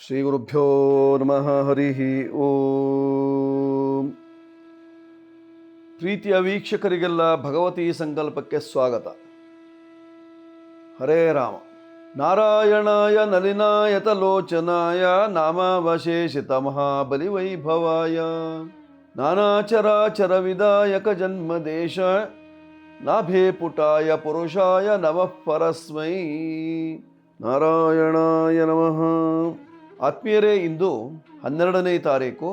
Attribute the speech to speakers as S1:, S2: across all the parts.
S1: ಶ್ರೀ ಗುರುಭ್ಯೋ ನಮಃ. ಹರಿ ಓಂ. ಪ್ರೀತಿಯ ವೀಕ್ಷಕರಿಗೆಲ್ಲ ಭಗವತಿ ಸಂಕಲ್ಪಕ್ಕೆ ಸ್ವಾಗತ. ಹರೇ ರಾಮ. ನಾರಾಯಣಾಯ ನಲಿನಾಯತಲೋಚನಾಯ ನಾಮಾವಶೇಷಿತ ಮಹಾಬಲಿ ವೈಭವಾಯ ನಾನಾಚರಾಚರ ವಿದಾಯಕ ಜನ್ಮದೇಶ ನಾಭೇ ಪುಟಾಯ ಪುರುಷಾಯ ನಮಃ ಪರಸ್ಮೈ. ನಾರಾಯಣಾಯ ನಮಃ. ಆತ್ಮೀಯರೇ, ಇಂದು 12ನೇ ತಾರೀಕು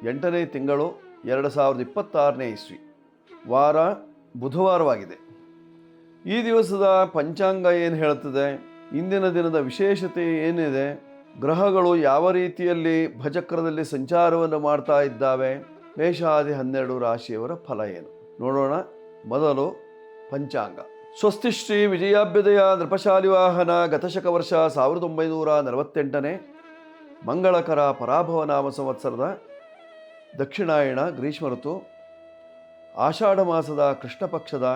S1: 8ನೇ ತಿಂಗಳು 2026ನೇ ಇಸ್ವಿ, ವಾರ ಬುಧವಾರವಾಗಿದೆ. ಈ ದಿವಸದ ಪಂಚಾಂಗ ಏನು ಹೇಳುತ್ತದೆ, ಇಂದಿನ ದಿನದ ವಿಶೇಷತೆ ಏನಿದೆ, ಗ್ರಹಗಳು ಯಾವ ರೀತಿಯಲ್ಲಿ ಭಜಕ್ರದಲ್ಲಿ ಸಂಚಾರವನ್ನು ಮಾಡ್ತಾ ಇದ್ದಾವೆ, ಮೇಷಾದಿ 12 ರಾಶಿಯವರ ಫಲ ಏನು ನೋಡೋಣ. ಮೊದಲು ಪಂಚಾಂಗ. ಸ್ವಸ್ತಿ ಶ್ರೀ ವಿಜಯಾಭ್ಯುದಯ ನೃಪಶಾಲಿವಾಹನ ಗತಶಕ ವರ್ಷ 1948ನೇ ಮಂಗಳಕರ ಪರಾಭವ ನಾಮ ಸಂವತ್ಸರದ ದಕ್ಷಿಣಾಯಣ ಗ್ರೀಷ್ಮ ಋತು, ಆಷಾಢ ಮಾಸದ ಕೃಷ್ಣ ಪಕ್ಷದ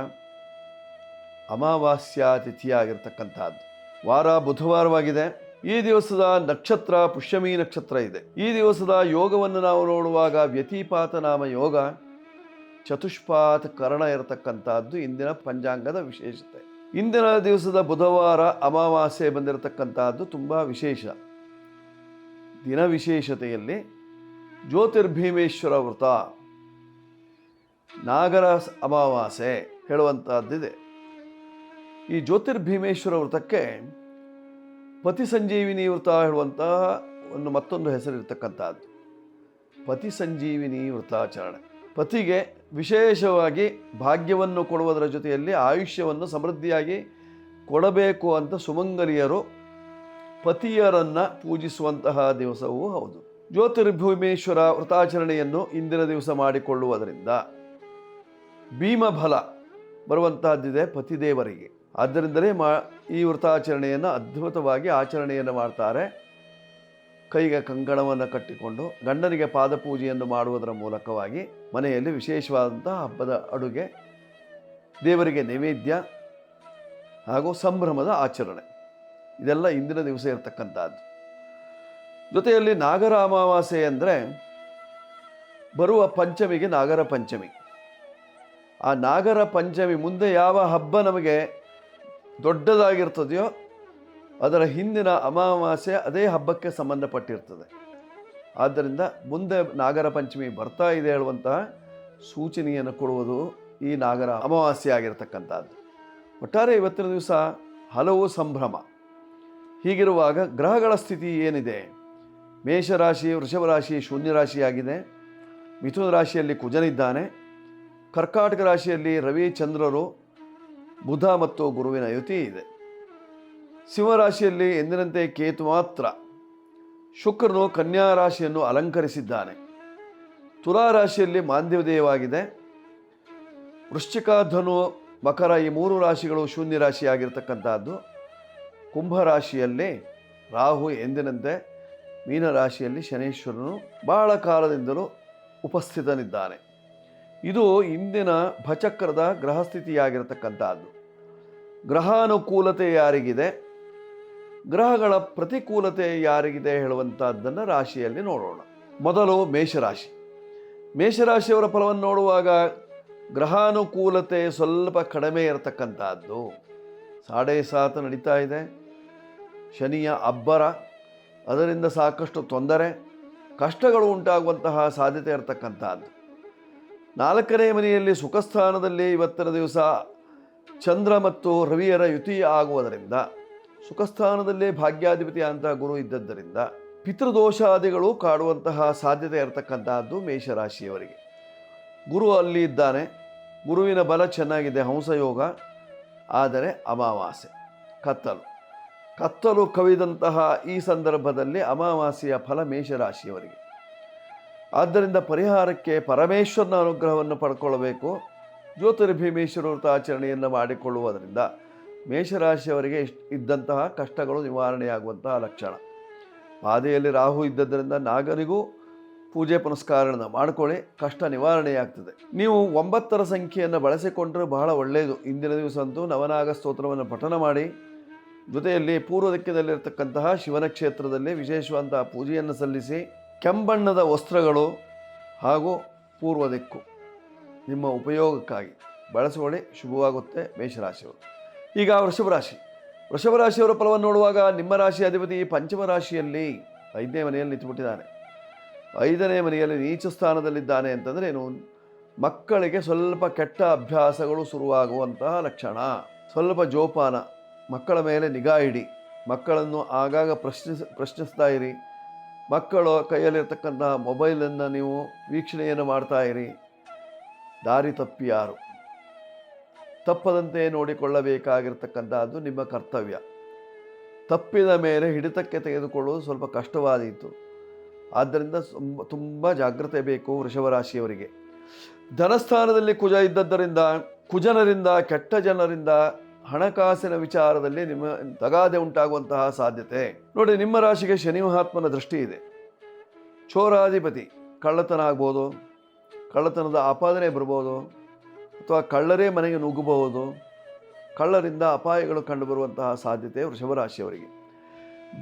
S1: ಅಮಾವಾಸ್ಯಾ ತಿಥಿಯಾಗಿರ್ತಕ್ಕಂಥದ್ದು. ವಾರ ಬುಧವಾರವಾಗಿದೆ. ಈ ದಿವಸದ ನಕ್ಷತ್ರ ಪುಷ್ಯಮಿ ನಕ್ಷತ್ರ ಇದೆ. ಈ ದಿವಸದ ಯೋಗವನ್ನು ನಾವು ನೋಡುವಾಗ ವ್ಯತಿಪಾತ ನಾಮ ಯೋಗ, ಚತುಷ್ಪಾತ್ ಕರ್ಣ ಇರತಕ್ಕಂಥದ್ದು ಇಂದಿನ ಪಂಚಾಂಗದ ವಿಶೇಷತೆ. ಇಂದಿನ ದಿವಸದ ಬುಧವಾರ ಅಮಾವಾಸ್ಯೆ ಬಂದಿರತಕ್ಕಂಥದ್ದು ತುಂಬ ವಿಶೇಷ. ದಿನ ವಿಶೇಷತೆಯಲ್ಲಿ ಜ್ಯೋತಿರ್ಭೀಮೇಶ್ವರ ವ್ರತ, ನಾಗರ ಅಮಾವಾಸ್ಯೆ ಹೇಳುವಂಥದ್ದಿದೆ. ಈ ಜ್ಯೋತಿರ್ಭೀಮೇಶ್ವರ ವ್ರತಕ್ಕೆ ಪತಿ ಸಂಜೀವಿನಿ ವ್ರತ ಹೇಳುವಂತಹ ಮತ್ತೊಂದು ಹೆಸರಿರ್ತಕ್ಕಂಥದ್ದು. ಪತಿ ಸಂಜೀವಿನಿ ವ್ರತಾಚರಣೆ ಪತಿಗೆ ವಿಶೇಷವಾಗಿ ಭಾಗ್ಯವನ್ನು ಕೊಡುವುದರ ಜೊತೆಯಲ್ಲಿ ಆಯುಷ್ಯವನ್ನು ಸಮೃದ್ಧಿಯಾಗಿ ಕೊಡಬೇಕು ಅಂತ ಸುಮಂಗಲಿಯರು ಪತಿಯರನ್ನು ಪೂಜಿಸುವಂತಹ ದಿವಸವೂ ಹೌದು. ಜ್ಯೋತಿರ್ಭೀಮೇಶ್ವರ ವ್ರತಾಚರಣೆಯನ್ನು ಇಂದಿನ ದಿವಸ ಮಾಡಿಕೊಳ್ಳುವುದರಿಂದ ಭೀಮಫಲ ಬರುವಂತಹದ್ದಿದೆ ಪತಿದೇವರಿಗೆ. ಆದ್ದರಿಂದಲೇ ಈ ವ್ರತಾಚರಣೆಯನ್ನು ಅದ್ಭುತವಾಗಿ ಆಚರಣೆಯನ್ನು ಮಾಡ್ತಾರೆ. ಕೈಗೆ ಕಂಕಣವನ್ನು ಕಟ್ಟಿಕೊಂಡು ಗಂಡನಿಗೆ ಪಾದಪೂಜೆಯನ್ನು ಮಾಡುವುದರ ಮೂಲಕವಾಗಿ ಮನೆಯಲ್ಲಿ ವಿಶೇಷವಾದಂತಹ ಹಬ್ಬದ ಅಡುಗೆ, ದೇವರಿಗೆ ನೈವೇದ್ಯ ಹಾಗೂ ಸಂಭ್ರಮದ ಆಚರಣೆ, ಇದೆಲ್ಲ ಇಂದಿನ ದಿವಸ ಇರತಕ್ಕಂಥದ್ದು. ಜೊತೆಯಲ್ಲಿ ನಾಗರ ಅಮಾವಾಸ್ಯೆ ಅಂದರೆ ಬರುವ ಪಂಚಮಿಗೆ ನಾಗರ ಪಂಚಮಿ. ಆ ನಾಗರ ಪಂಚಮಿ ಮುಂದೆ ಯಾವ ಹಬ್ಬ ನಮಗೆ ದೊಡ್ಡದಾಗಿರ್ತದೆಯೋ ಅದರ ಹಿಂದಿನ ಅಮಾವಾಸ್ಯೆ ಅದೇ ಹಬ್ಬಕ್ಕೆ ಸಂಬಂಧಪಟ್ಟಿರ್ತದೆ. ಆದ್ದರಿಂದ ಮುಂದೆ ನಾಗರ ಪಂಚಮಿ ಬರ್ತಾ ಇದೆ ಹೇಳುವಂತಹ ಸೂಚನೆಯನ್ನು ಕೊಡುವುದು ಈ ನಾಗರ ಅಮಾವಾಸ್ಯೆ ಆಗಿರತಕ್ಕಂಥದ್ದು. ಒಟ್ಟಾರೆ ಇವತ್ತಿನ ದಿವಸ ಹಲವು ಸಂಭ್ರಮ. ಹೀಗಿರುವಾಗ ಗ್ರಹಗಳ ಸ್ಥಿತಿ ಏನಿದೆ, ಮೇಷರಾಶಿ ವೃಷಭ ರಾಶಿ ಶೂನ್ಯ ರಾಶಿಯಾಗಿದೆ. ಮಿಥುನ ರಾಶಿಯಲ್ಲಿ ಕುಜನಿದ್ದಾನೆ. ಕರ್ಕಾಟಕ ರಾಶಿಯಲ್ಲಿ ರವಿ ಚಂದ್ರರು, ಬುಧ ಮತ್ತು ಗುರುವಿನ ಯುತಿ ಇದೆ. ಸಿಂಹರಾಶಿಯಲ್ಲಿ ಎಂದಿನಂತೆ ಕೇತು ಮಾತ್ರ. ಶುಕ್ರನು ಕನ್ಯಾ ರಾಶಿಯನ್ನು ಅಲಂಕರಿಸಿದ್ದಾನೆ. ತುಲಾ ರಾಶಿಯಲ್ಲಿ ಮಾಂದ್ಯೋದಯವಾಗಿದೆ. ವೃಶ್ಚಿಕ, ಧನು, ಮಕರ ಈ 3 ರಾಶಿಗಳು ಶೂನ್ಯ ರಾಶಿಯಾಗಿರ್ತಕ್ಕಂಥದ್ದು. ಕುಂಭರಾಶಿಯಲ್ಲಿ ರಾಹು ಎಂದಿನಂತೆ, ಮೀನರಾಶಿಯಲ್ಲಿ ಶನೇಶ್ವರನು ಬಹಳ ಕಾಲದಿಂದಲೂ ಉಪಸ್ಥಿತನಿದ್ದಾನೆ. ಇದು ಇಂದಿನ ಭಚಕ್ರದ ಗ್ರಹಸ್ಥಿತಿಯಾಗಿರತಕ್ಕಂಥದ್ದು. ಗ್ರಹಾನುಕೂಲತೆ ಯಾರಿಗಿದೆ, ಗ್ರಹಗಳ ಪ್ರತಿಕೂಲತೆ ಯಾರಿಗಿದೆ ಹೇಳುವಂಥದ್ದನ್ನು ರಾಶಿಯಲ್ಲಿ ನೋಡೋಣ. ಮೊದಲು ಮೇಷರಾಶಿ. ಮೇಷರಾಶಿಯವರ ಫಲವನ್ನು ನೋಡುವಾಗ ಗ್ರಹಾನುಕೂಲತೆ ಸ್ವಲ್ಪ ಕಡಿಮೆ ಇರತಕ್ಕಂಥದ್ದು. 7.5 ನಡೀತಾ ಇದೆ. ಶನಿಯ ಅಬ್ಬರ, ಅದರಿಂದ ಸಾಕಷ್ಟು ತೊಂದರೆ, ಕಷ್ಟಗಳು ಉಂಟಾಗುವಂತಹ ಸಾಧ್ಯತೆ ಇರತಕ್ಕಂಥದ್ದು. 4ನೇ ಮನೆಯಲ್ಲಿ ಸುಖಸ್ಥಾನದಲ್ಲಿ ಇವತ್ತಿನ ದಿವಸ ಚಂದ್ರ ಮತ್ತು ರವಿಯರ ಯುತಿ ಆಗುವುದರಿಂದ, ಸುಖಸ್ಥಾನದಲ್ಲೇ ಭಾಗ್ಯಾಧಿಪತಿ ಅಂತ ಗುರು ಇದ್ದದ್ದರಿಂದ ಪಿತೃದೋಷಾದಿಗಳು ಕಾಡುವಂತಹ ಸಾಧ್ಯತೆ ಇರತಕ್ಕಂತಹದ್ದು ಮೇಷರಾಶಿಯವರಿಗೆ. ಗುರು ಅಲ್ಲಿ ಇದ್ದಾನೆ, ಗುರುವಿನ ಬಲ ಚೆನ್ನಾಗಿದೆ, ಹಂಸಯೋಗ. ಆದರೆ ಅಮಾವಾಸ್ಯೆ ಕತ್ತಲು ಕವಿದಂತಹ ಈ ಸಂದರ್ಭದಲ್ಲಿ ಅಮಾವಾಸ್ಯೆಯ ಫಲ ಮೇಷರಾಶಿಯವರಿಗೆ. ಆದ್ದರಿಂದ ಪರಿಹಾರಕ್ಕೆ ಪರಮೇಶ್ವರನ ಅನುಗ್ರಹವನ್ನು ಪಡ್ಕೊಳ್ಳಬೇಕು. ಜ್ಯೋತಿರ್ಭೀಮೇಶ್ವರ ವ್ರತಾಚರಣೆಯನ್ನು ಮಾಡಿಕೊಳ್ಳುವುದರಿಂದ ಮೇಷರಾಶಿಯವರಿಗೆ ಇದ್ದಂತಹ ಕಷ್ಟಗಳು ನಿವಾರಣೆಯಾಗುವಂತಹ ಲಕ್ಷಣ. ಪಾದೆಯಲ್ಲಿ ರಾಹು ಇದ್ದದ್ದರಿಂದ ನಾಗನಿಗೂ ಪೂಜೆ ಪುನಸ್ಕಾರಗಳನ್ನು ಮಾಡಿಕೊಳ್ಳಿ, ಕಷ್ಟ ನಿವಾರಣೆಯಾಗ್ತದೆ. ನೀವು 9ರ ಸಂಖ್ಯೆಯನ್ನು ಬಳಸಿಕೊಂಡ್ರೆ ಬಹಳ ಒಳ್ಳೆಯದು. ಇಂದಿನ ದಿವಸ ಅಂತೂ ನವನಾಗ ಸ್ತೋತ್ರವನ್ನು ಪಠನ ಮಾಡಿ ಜೊತೆಯಲ್ಲಿ ಪೂರ್ವ ದಿಕ್ಕಿನಲ್ಲಿರ್ತಕ್ಕಂತಹ ಶಿವನ ಕ್ಷೇತ್ರದಲ್ಲಿ ವಿಶೇಷವಾದಂತಹ ಪೂಜೆಯನ್ನು ಸಲ್ಲಿಸಿ ಕೆಂಬಣ್ಣದ ವಸ್ತ್ರಗಳು ಹಾಗೂ ಪೂರ್ವ ದಿಕ್ಕು ನಿಮ್ಮ ಉಪಯೋಗಕ್ಕಾಗಿ ಬಳಸಿಕೊಳ್ಳಿ, ಶುಭವಾಗುತ್ತೆ ಮೇಷರಾಶಿಯವರು. ಈಗ ವೃಷಭ ರಾಶಿಯವರ ಫಲವನ್ನು ನೋಡುವಾಗ ನಿಮ್ಮ ರಾಶಿ ಅಧಿಪತಿ ಪಂಚಮ ರಾಶಿಯಲ್ಲಿ 5ನೇ ಮನೆಯಲ್ಲಿ ನಿಂತುಬಿಟ್ಟಿದ್ದಾನೆ. 5ನೇ ಮನೆಯಲ್ಲಿ ನೀಚ ಸ್ಥಾನದಲ್ಲಿದ್ದಾನೆ ಅಂತಂದರೆ ಏನು? ಮಕ್ಕಳಿಗೆ ಸ್ವಲ್ಪ ಕೆಟ್ಟ ಅಭ್ಯಾಸಗಳು ಶುರುವಾಗುವಂತಹ ಲಕ್ಷಣ. ಸ್ವಲ್ಪ ಜೋಪಾನ, ಮಕ್ಕಳ ಮೇಲೆ ನಿಗಾ ಇಡಿ, ಮಕ್ಕಳನ್ನು ಆಗಾಗ ಪ್ರಶ್ನಿಸ್ತಾ ಇರಿ. ಮಕ್ಕಳು ಕೈಯಲ್ಲಿರ್ತಕ್ಕಂತಹ ಮೊಬೈಲನ್ನು ನೀವು ವೀಕ್ಷಣೆಯನ್ನು ಮಾಡ್ತಾ ಇರಿ. ದಾರಿ ತಪ್ಪಿ ಯಾರು ತಪ್ಪದಂತೆ ನೋಡಿಕೊಳ್ಳಬೇಕಾಗಿರ್ತಕ್ಕಂಥದ್ದು ನಿಮ್ಮ ಕರ್ತವ್ಯ. ತಪ್ಪಿದ ಮೇಲೆ ಹಿಡಿತಕ್ಕೆ ತೆಗೆದುಕೊಳ್ಳುವುದು ಸ್ವಲ್ಪ ಕಷ್ಟವಾದೀತು. ಆದ್ದರಿಂದ ತುಂಬ ಜಾಗ್ರತೆ ಬೇಕು ವೃಷಭ ರಾಶಿಯವರಿಗೆ. ಧನಸ್ಥಾನದಲ್ಲಿ ಕುಜ ಇದ್ದದ್ದರಿಂದ ಕುಜನರಿಂದ, ಕೆಟ್ಟ ಜನರಿಂದ ಹಣಕಾಸಿನ ವಿಚಾರದಲ್ಲಿ ನಿಮ್ಮ ತಗಾದೆ ಉಂಟಾಗುವಂತಹ ಸಾಧ್ಯತೆ. ನೋಡಿ, ನಿಮ್ಮ ರಾಶಿಗೆ ಶನಿ ಮಹಾತ್ಮನ ದೃಷ್ಟಿ ಇದೆ. ಚೋರಾಧಿಪತಿ, ಕಳ್ಳತನ ಆಗ್ಬೋದು, ಕಳ್ಳತನದ ಆಪಾದನೆ ಬರ್ಬೋದು, ಅಥವಾ ಕಳ್ಳರೇ ಮನೆಗೆ ನುಗ್ಗಬಹುದು. ಕಳ್ಳರಿಂದ ಅಪಾಯಗಳು ಕಂಡುಬರುವಂತಹ ಸಾಧ್ಯತೆ ವೃಷಭ ರಾಶಿಯವರಿಗೆ.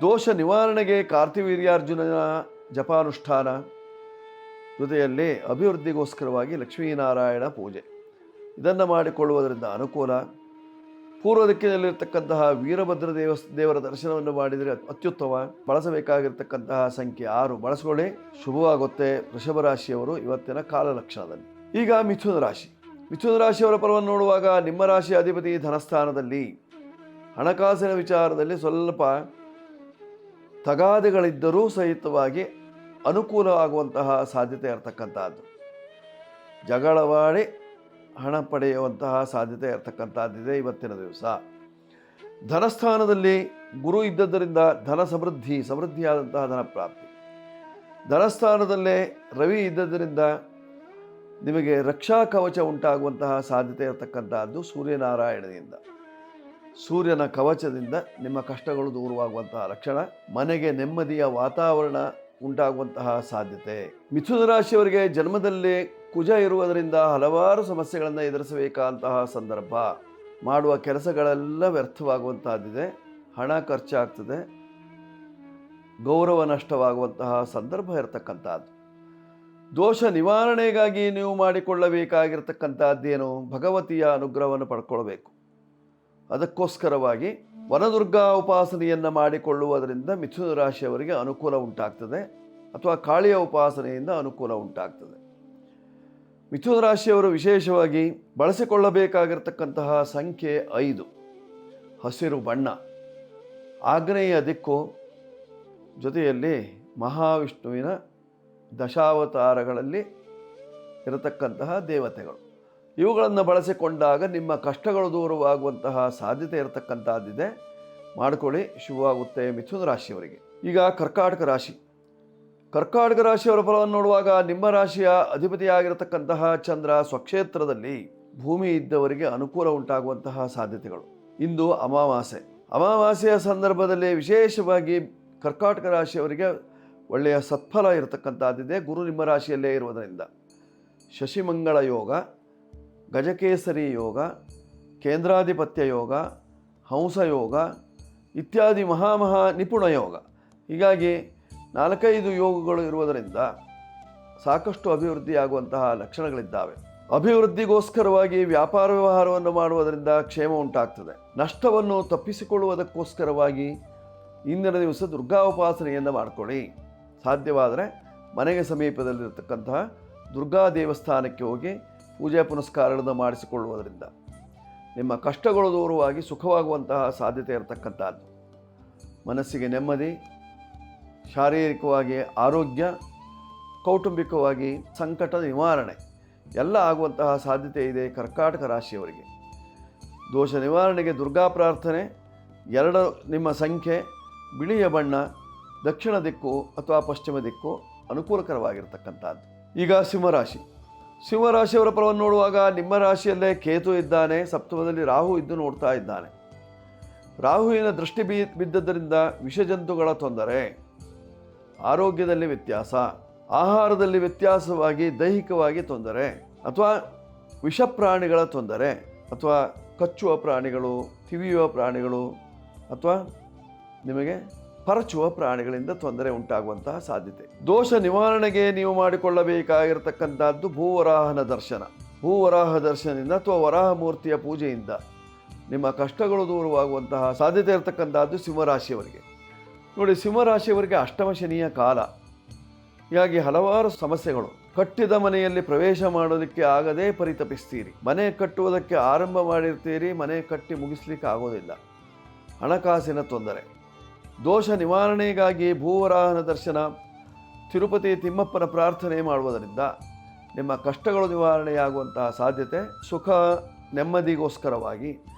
S1: ದೋಷ ನಿವಾರಣೆಗೆ ಕಾರ್ತಿವೀರ್ಯಾರ್ಜುನನ ಜಪಾನುಷ್ಠಾನ, ಜೊತೆಯಲ್ಲಿ ಅಭಿವೃದ್ಧಿಗೋಸ್ಕರವಾಗಿ ಲಕ್ಷ್ಮೀನಾರಾಯಣ ಪೂಜೆ, ಇದನ್ನು ಮಾಡಿಕೊಳ್ಳುವುದರಿಂದ ಅನುಕೂಲ. ಪೂರ್ವ ದಿಕ್ಕಿನಲ್ಲಿರ್ತಕ್ಕಂತಹ ವೀರಭದ್ರ ದೇವರ ದರ್ಶನವನ್ನು ಮಾಡಿದರೆ ಅತ್ಯುತ್ತಮ. ಬಳಸಬೇಕಾಗಿರ್ತಕ್ಕಂತಹ ಸಂಖ್ಯೆ 6 ಬಳಸ್ಕೊಳ್ಳಿ, ಶುಭವಾಗುತ್ತೆ ವೃಷಭ ರಾಶಿಯವರು ಇವತ್ತಿನ ಕಾಲಲಕ್ಷಣದಲ್ಲಿ. ಈಗ ಮಿಥುನ ರಾಶಿಯವರ ಫಲವನ್ನು ನೋಡುವಾಗ ನಿಮ್ಮ ರಾಶಿ ಅಧಿಪತಿ ಧನಸ್ಥಾನದಲ್ಲಿ ಹಣಕಾಸಿನ ವಿಚಾರದಲ್ಲಿ ಸ್ವಲ್ಪ ತಗಾದೆಗಳಿದ್ದರೂ ಸಹಿತವಾಗಿ ಅನುಕೂಲ ಆಗುವಂತಹ ಸಾಧ್ಯತೆ ಇರತಕ್ಕಂಥದ್ದು. ಜಗಳವಾಡಿ ಹಣ ಪಡೆಯುವಂತಹ ಸಾಧ್ಯತೆ ಇರತಕ್ಕಂಥದ್ದಿದೆ ಇವತ್ತಿನ ದಿವಸ. ಧನಸ್ಥಾನದಲ್ಲಿ ಗುರು ಇದ್ದದ್ದರಿಂದ ಧನ ಸಮೃದ್ಧಿಯಾದಂತಹ ಧನ ಪ್ರಾಪ್ತಿ. ಧನಸ್ಥಾನದಲ್ಲೇ ರವಿ ಇದ್ದದ್ದರಿಂದ ನಿಮಗೆ ರಕ್ಷಾ ಕವಚ ಉಂಟಾಗುವಂತಹ ಸಾಧ್ಯತೆ ಇರತಕ್ಕಂಥದ್ದು ಸೂರ್ಯನಾರಾಯಣದಿಂದ. ಸೂರ್ಯನ ಕವಚದಿಂದ ನಿಮ್ಮ ಕಷ್ಟಗಳು ದೂರವಾಗುವಂತಹ ಲಕ್ಷಣ. ಮನೆಗೆ ನೆಮ್ಮದಿಯ ವಾತಾವರಣ ಉಂಟಾಗುವಂತಹ ಸಾಧ್ಯತೆ. ಮಿಥುನ ರಾಶಿಯವರಿಗೆ ಜನ್ಮದಲ್ಲಿ ಕುಜ ಇರುವುದರಿಂದ ಹಲವಾರು ಸಮಸ್ಯೆಗಳನ್ನು ಎದುರಿಸಬೇಕಾದಂತಹ ಸಂದರ್ಭ. ಮಾಡುವ ಕೆಲಸಗಳೆಲ್ಲ ವ್ಯರ್ಥವಾಗುವಂತಹದ್ದಿದೆ. ಹಣ ಖರ್ಚಾಗ್ತದೆ, ಗೌರವ ನಷ್ಟವಾಗುವಂತಹ ಸಂದರ್ಭ ಇರತಕ್ಕಂಥದ್ದು. ದೋಷ ನಿವಾರಣೆಗಾಗಿ ನೀವು ಮಾಡಿಕೊಳ್ಳಬೇಕಾಗಿರ್ತಕ್ಕಂಥದ್ದೇನು? ಭಗವತಿಯ ಅನುಗ್ರಹವನ್ನು ಪಡ್ಕೊಳ್ಬೇಕು. ಅದಕ್ಕೋಸ್ಕರವಾಗಿ ವನದುರ್ಗಾ ಉಪಾಸನೆಯನ್ನು ಮಾಡಿಕೊಳ್ಳುವುದರಿಂದ ಮಿಥುನ ರಾಶಿಯವರಿಗೆ ಅನುಕೂಲ ಉಂಟಾಗ್ತದೆ, ಅಥವಾ ಕಾಳಿಯ ಉಪಾಸನೆಯಿಂದ ಅನುಕೂಲ ಉಂಟಾಗ್ತದೆ. ಮಿಥುನ ರಾಶಿಯವರು ವಿಶೇಷವಾಗಿ ಬಳಸಿಕೊಳ್ಳಬೇಕಾಗಿರ್ತಕ್ಕಂತಹ ಸಂಖ್ಯೆ 5, ಹಸಿರು ಬಣ್ಣ, ಆಗ್ನೇಯ ದಿಕ್ಕು, ಜೊತೆಯಲ್ಲಿ ಮಹಾವಿಷ್ಣುವಿನ ದಶಾವತಾರಗಳಲ್ಲಿ ಇರತಕ್ಕಂತಹ ದೇವತೆಗಳು, ಇವುಗಳನ್ನು ಬಳಸಿಕೊಂಡಾಗ ನಿಮ್ಮ ಕಷ್ಟಗಳು ದೂರವಾಗುವಂತಹ ಸಾಧ್ಯತೆ ಇರತಕ್ಕಂಥದ್ದಿದೆ. ಮಾಡಿಕೊಳ್ಳಿ, ಶುಭವಾಗುತ್ತೆ ಮಿಥುನ ರಾಶಿಯವರಿಗೆ. ಈಗ ಕರ್ಕಾಟಕ ರಾಶಿಯವರ ಫಲವನ್ನು ನೋಡುವಾಗ ನಿಮ್ಮ ರಾಶಿಯ ಅಧಿಪತಿಯಾಗಿರತಕ್ಕಂತಹ ಚಂದ್ರ ಸ್ವಕ್ಷೇತ್ರದಲ್ಲಿ ಭೂಮಿ ಇದ್ದವರಿಗೆ ಅನುಕೂಲ ಉಂಟಾಗುವಂತಹ ಸಾಧ್ಯತೆಗಳು. ಇಂದು ಅಮಾವಾಸ್ಯೆಯ ಸಂದರ್ಭದಲ್ಲಿ ವಿಶೇಷವಾಗಿ ಕರ್ಕಾಟಕ ರಾಶಿಯವರಿಗೆ ಒಳ್ಳೆಯ ಸತ್ಫಲ ಇರತಕ್ಕಂಥದ್ದಿದೆ. ಗುರು ನಿಮ್ಮ ರಾಶಿಯಲ್ಲೇ ಇರುವುದರಿಂದ ಶಶಿಮಂಗಳ ಯೋಗ, ಗಜಕೇಸರಿ ಯೋಗ, ಕೇಂದ್ರಾಧಿಪತ್ಯ ಯೋಗ, ಹಂಸ ಯೋಗ ಇತ್ಯಾದಿ ಮಹಾ ನಿಪುಣ ಯೋಗ, ಹೀಗಾಗಿ 4-5 ಯೋಗಗಳು ಇರುವುದರಿಂದ ಸಾಕಷ್ಟು ಅಭಿವೃದ್ಧಿಯಾಗುವಂತಹ ಲಕ್ಷಣಗಳಿದ್ದಾವೆ. ಅಭಿವೃದ್ಧಿಗೋಸ್ಕರವಾಗಿ ವ್ಯಾಪಾರ ವ್ಯವಹಾರವನ್ನು ಮಾಡುವುದರಿಂದ ಕ್ಷೇಮ ಉಂಟಾಗ್ತದೆ. ನಷ್ಟವನ್ನು ತಪ್ಪಿಸಿಕೊಳ್ಳುವುದಕ್ಕೋಸ್ಕರವಾಗಿ ಇಂದಿನ ದಿವಸ ದುರ್ಗಾ ಉಪಾಸನೆಯನ್ನು ಮಾಡಿಕೊಳ್ಳಿ. ಸಾಧ್ಯವಾದರೆ ಮನೆಗೆ ಸಮೀಪದಲ್ಲಿರತಕ್ಕಂತಹ ದುರ್ಗಾ ದೇವಸ್ಥಾನಕ್ಕೆ ಹೋಗಿ ಪೂಜೆ ಪುನಸ್ಕಾರಗಳನ್ನು ಮಾಡಿಸಿಕೊಳ್ಳುವುದರಿಂದ ನಿಮ್ಮ ಕಷ್ಟಗಳು ದೂರವಾಗಿ ಸುಖವಾಗುವಂತಹ ಸಾಧ್ಯತೆ ಇರತಕ್ಕಂಥದ್ದು. ಮನಸ್ಸಿಗೆ ನೆಮ್ಮದಿ, ಶಾರೀರಿಕವಾಗಿ ಆರೋಗ್ಯ, ಕೌಟುಂಬಿಕವಾಗಿ ಸಂಕಟ ನಿವಾರಣೆ ಎಲ್ಲ ಆಗುವಂತಹ ಸಾಧ್ಯತೆ ಇದೆ ಕರ್ಕಾಟಕ ರಾಶಿಯವರಿಗೆ. ದೋಷ ನಿವಾರಣೆಗೆ ದುರ್ಗಾ ಪ್ರಾರ್ಥನೆ, 2 ನಿಮ್ಮ ಸಂಖ್ಯೆ, ಬಿಳಿಯ ಬಣ್ಣ, ದಕ್ಷಿಣ ದಿಕ್ಕು ಅಥವಾ ಪಶ್ಚಿಮ ದಿಕ್ಕು ಅನುಕೂಲಕರವಾಗಿರ್ತಕ್ಕಂಥದ್ದು. ಈಗ ಸಿಂಹರಾಶಿಯವರ ಫಲವನ್ನು ನೋಡುವಾಗ ನಿಮ್ಮ ರಾಶಿಯಲ್ಲೇ ಕೇತು ಇದ್ದಾನೆ, ಸಪ್ತಮದಲ್ಲಿ ರಾಹು ಇದ್ದು ನೋಡ್ತಾ ಇದ್ದಾನೆ. ರಾಹುವಿನ ದೃಷ್ಟಿ ಬಿದ್ದದ್ದರಿಂದ ವಿಷಜಂತುಗಳ ತೊಂದರೆ, ಆರೋಗ್ಯದಲ್ಲಿ ವ್ಯತ್ಯಾಸ, ಆಹಾರದಲ್ಲಿ ವ್ಯತ್ಯಾಸವಾಗಿ ದೈಹಿಕವಾಗಿ ತೊಂದರೆ, ಅಥವಾ ವಿಷ ಪ್ರಾಣಿಗಳ ತೊಂದರೆ, ಅಥವಾ ಕಚ್ಚುವ ಪ್ರಾಣಿಗಳು, ತಿವಿಯುವ ಪ್ರಾಣಿಗಳು, ಅಥವಾ ನಿಮಗೆ ಪರಚುವ ಪ್ರಾಣಿಗಳಿಂದ ತೊಂದರೆ ಉಂಟಾಗುವಂತಹ ಸಾಧ್ಯತೆ. ದೋಷ ನಿವಾರಣೆಗೆ ನೀವು ಮಾಡಿಕೊಳ್ಳಬೇಕಾಗಿರತಕ್ಕಂಥದ್ದು ಭೂವರಾಹನ ದರ್ಶನ. ಭೂವರಾಹ ದರ್ಶನದಿಂದ ಅಥವಾ ವರಾಹ ಮೂರ್ತಿಯ ಪೂಜೆಯಿಂದ ನಿಮ್ಮ ಕಷ್ಟಗಳು ದೂರವಾಗುವಂತಹ ಸಾಧ್ಯತೆ ಇರತಕ್ಕಂಥದ್ದು ಸಿಂಹರಾಶಿಯವರಿಗೆ. ನೋಡಿ, ಸಿಂಹರಾಶಿಯವರಿಗೆ ಅಷ್ಟಮ ಶನಿಯ ಕಾಲ. ಹೀಗಾಗಿ ಹಲವಾರು ಸಮಸ್ಯೆಗಳು. ಕಟ್ಟಿದ ಮನೆಯಲ್ಲಿ ಪ್ರವೇಶ ಮಾಡೋದಕ್ಕೆ ಆಗದೇ ಪರಿತಪಿಸ್ತೀರಿ. ಮನೆ ಕಟ್ಟುವುದಕ್ಕೆ ಆರಂಭ ಮಾಡಿರ್ತೀರಿ, ಮನೆ ಕಟ್ಟಿ ಮುಗಿಸ್ಲಿಕ್ಕೆ ಆಗೋದಿಲ್ಲ. ಹಣಕಾಸಿನ ತೊಂದರೆ. ದೋಷ ನಿವಾರಣೆಗಾಗಿ ಭೂವರಾಹನ ದರ್ಶನ, ತಿರುಪತಿ ತಿಮ್ಮಪ್ಪನ ಪ್ರಾರ್ಥನೆ ಮಾಡುವುದರಿಂದ ನಿಮ್ಮ ಕಷ್ಟಗಳು ನಿವಾರಣೆಯಾಗುವಂತಹ ಸಾಧ್ಯತೆ. ಸುಖ ನೆಮ್ಮದಿಗೋಸ್ಕರವಾಗಿ